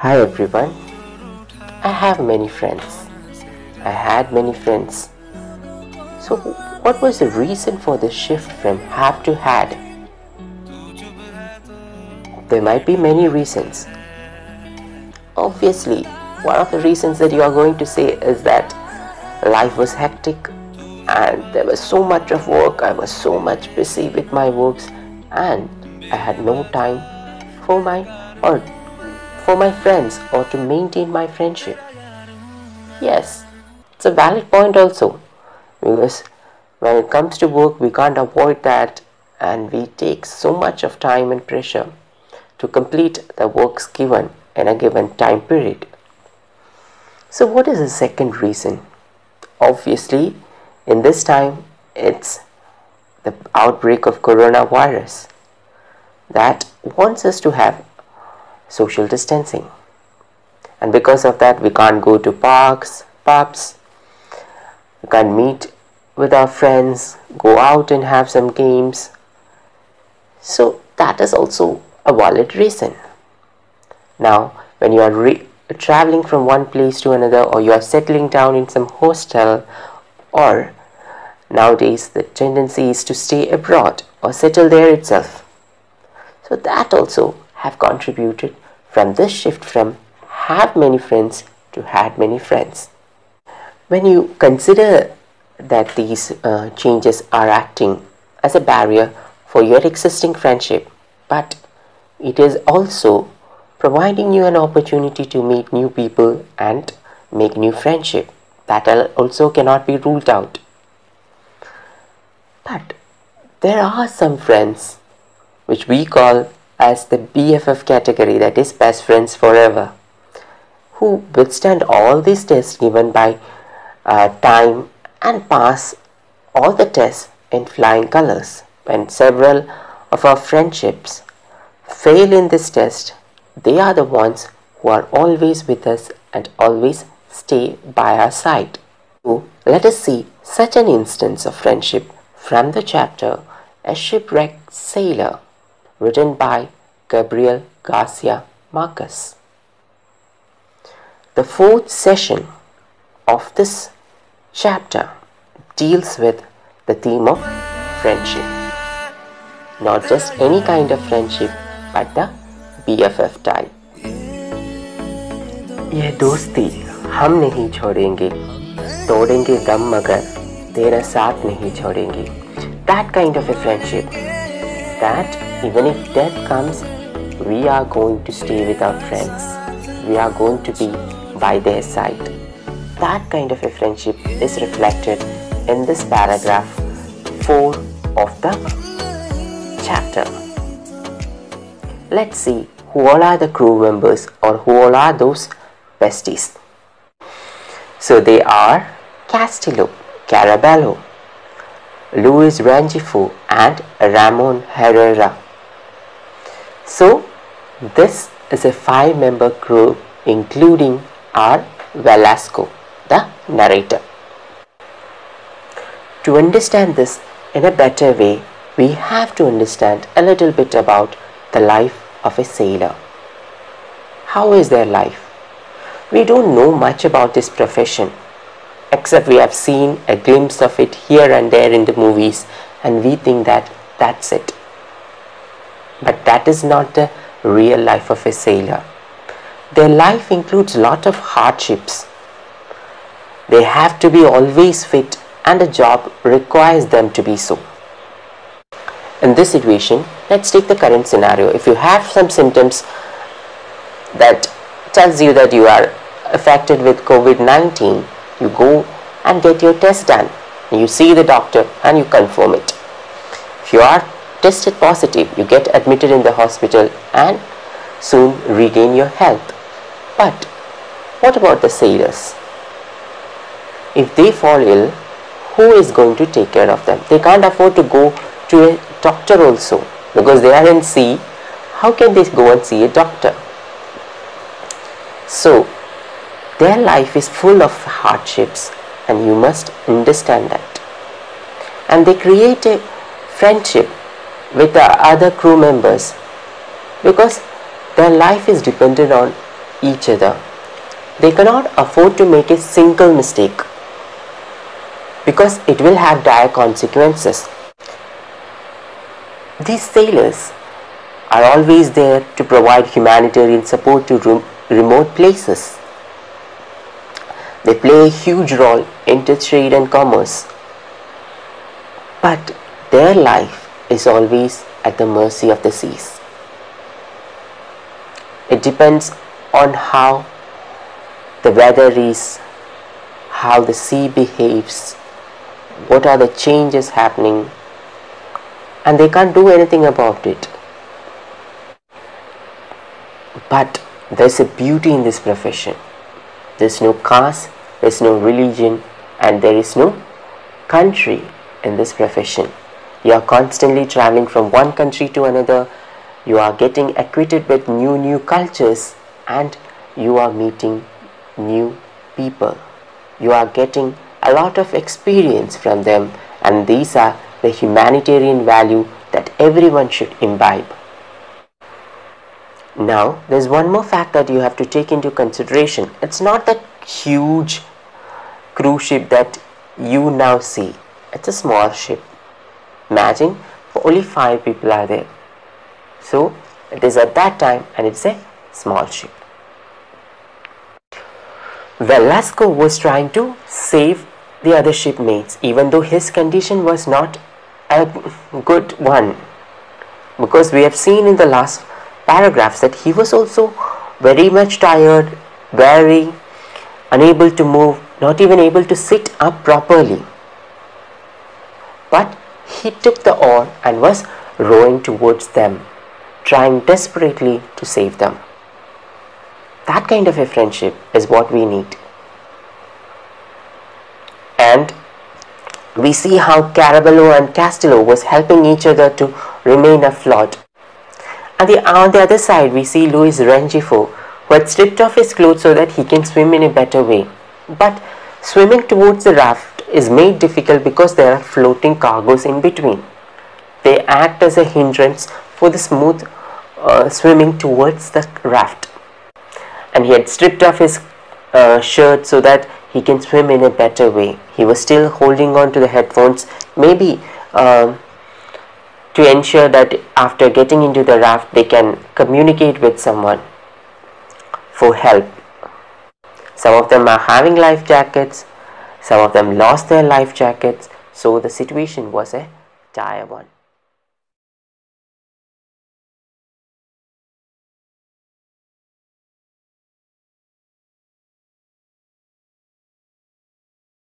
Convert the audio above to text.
Hi everyone. I have many friends. I had many friends. So, what was the reason for the shift from have to had? There might be many reasons. Obviously, one of the reasons that you are going to say is that life was hectic and there was so much of work. I was so much busy with my works and I had no time for my friends or to maintain my friendship. Yes, it's a valid point also, because when it comes to work we can't avoid that and we take so much of time and pressure to complete the works given in a given time period. So what is the second reason? Obviously, in this time it's the outbreak of coronavirus that wants us to have social distancing, and because of that we can't go to parks, pubs, we can't meet with our friends, go out and have some games. So that is also a valid reason. Now when you are traveling from one place to another, or you are settling down in some hostel, or nowadays the tendency is to stay abroad or settle there itself, so that also have contributed from this shift from have many friends to had many friends. When you consider that these changes are acting as a barrier for your existing friendship, but it is also providing you an opportunity to meet new people and make new friendship, that also cannot be ruled out. But there are some friends which we call as the BFF category, that is best friends forever, who withstand all these tests given by time and pass all the tests in flying colors. When several of our friendships fail in this test, they are the ones who are always with us and always stay by our side. So let us see such an instance of friendship from the chapter A Shipwrecked Sailor, written by Gabriel Garcia Marquez. The fourth session of this chapter deals with the theme of friendship. Not just any kind of friendship, but the BFF type. ये दोस्ती हम नहीं छोड़ेंगे, तोड़ेंगे दम मगर तेरा साथ नहीं छोड़ेंगे. That kind of a friendship, that even if death comes, we are going to stay with our friends. We are going to be by their side. That kind of a friendship is reflected in this paragraph 4 of the chapter. Let's see who all are the crew members, or who all are those besties. So they are Castillo, Carabello, Luis Rengifo and Ramon Herrera. So this is a 5-member crew including our Velasco, the narrator. To understand this in a better way, we have to understand a little bit about the life of a sailor. How is their life? We don't know much about this profession, except we have seen a glimpse of it here and there in the movies, and we think that that's it. But that is not the real life of a sailor. Their life includes a lot of hardships. They have to be always fit, and the job requires them to be so. In this situation, let's take the current scenario. If you have some symptoms that tells you that you are affected with COVID-19, you go and get your test done. You see the doctor and you confirm it. If you are tested positive, you get admitted in the hospital and soon regain your health. But what about the sailors? If they fall ill, who is going to take care of them? They can't afford to go to a doctor also, because they are in sea. How can they go and see a doctor? So their life is full of hardships, and you must understand that. And they create a friendship with the other crew members because their life is dependent on each other. They cannot afford to make a single mistake because it will have dire consequences. These sailors are always there to provide humanitarian support to remote places. They play a huge role in trade and commerce. But their life is always at the mercy of the seas. It depends on how the weather is, how the sea behaves, what are the changes happening, and they can't do anything about it. But there's a beauty in this profession. There's no caste, there's no religion, and there is no country in this profession. You are constantly traveling from one country to another. You are getting acquainted with new cultures, and you are meeting new people. You are getting a lot of experience from them, and these are the humanitarian value that everyone should imbibe. Now, there's one more fact that you have to take into consideration. It's not that huge cruise ship that you now see. It's a small ship. Imagine only 5 people are there. So, it is at that time and it's a small ship. Velasco was trying to save the other shipmates, even though his condition was not a good one. Because we have seen in the last paragraphs that he was also very much tired, weary, unable to move, not even able to sit up properly. But he took the oar and was rowing towards them, trying desperately to save them. That kind of a friendship is what we need. And we see how Caraballo and Castillo was helping each other to remain afloat. On the other side, we see Luis Rengifo, who had stripped off his clothes so that he can swim in a better way. But swimming towards the raft is made difficult because there are floating cargoes in between. They act as a hindrance for the smooth swimming towards the raft. And he had stripped off his shirt so that he can swim in a better way. He was still holding on to the headphones, maybe to ensure that after getting into the raft they can communicate with someone for help. Some of them are having life jackets, some of them lost their life jackets, so the situation was a dire one.